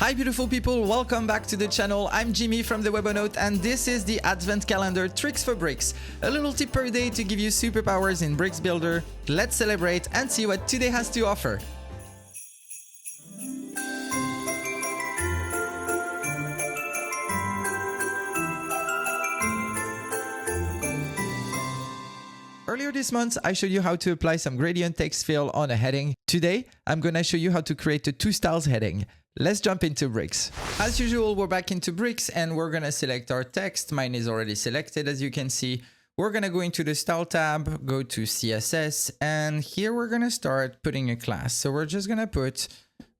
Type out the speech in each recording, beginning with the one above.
Hi beautiful people, welcome back to the channel. I'm Jimmy from the Webonaut and this is the Advent Calendar Tricks for Bricks. A little tip per day to give you superpowers in Bricks Builder. Let's celebrate and see what today has to offer. Earlier this month, I showed you how to apply some gradient text fill on a heading. Today, I'm gonna show you how to create a two styles heading. Let's jump into Bricks. As usual, we're back into Bricks and we're gonna select our text. Mine is already selected, as you can see. We're gonna go into the Style tab, go to CSS, and here we're gonna start putting a class. So we're just gonna put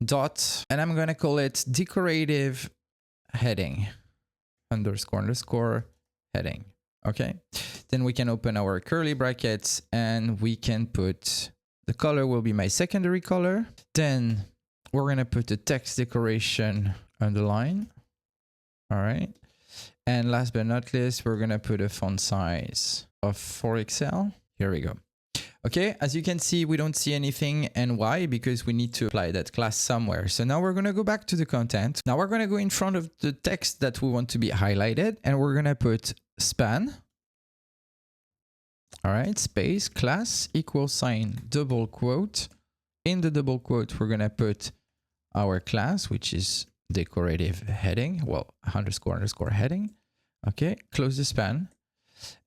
dot, and I'm gonna call it decorative heading, underscore heading. Okay, then we can open our curly brackets and we can put, the color will be my secondary color. Then we're gonna put the text decoration underline. All right. And last but not least, we're gonna put a font size of 4XL. Here we go. Okay, as you can see, we don't see anything. And why? Because we need to apply that class somewhere. So now we're gonna go back to the content. Now we're gonna go in front of the text that we want to be highlighted and we're gonna put span. All right, space, class, equals sign, double quote. In the double quote, we're gonna put our class, which is decorative heading, well, underscore heading. Okay, close the span.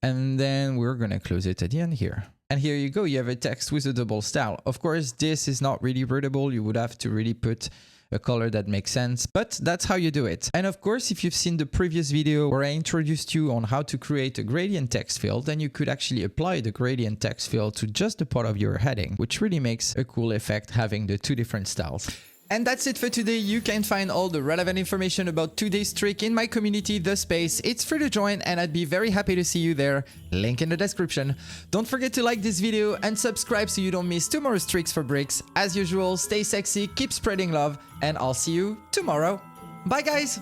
And then we're gonna close it at the end here. And here you go, you have a text with a double style. Of course, this is not really readable. You would have to really put a color that makes sense, but that's how you do it. And of course, if you've seen the previous video where I introduced you on how to create a gradient text field, then you could actually apply the gradient text field to just the part of your heading, which really makes a cool effect having the two different styles. And that's it for today. You can find all the relevant information about today's trick in my community, The Space. It's free to join and I'd be very happy to see you there. Link in the description. Don't forget to like this video and subscribe so you don't miss tomorrow's tricks for bricks. As usual, stay sexy, keep spreading love, and I'll see you tomorrow. Bye guys!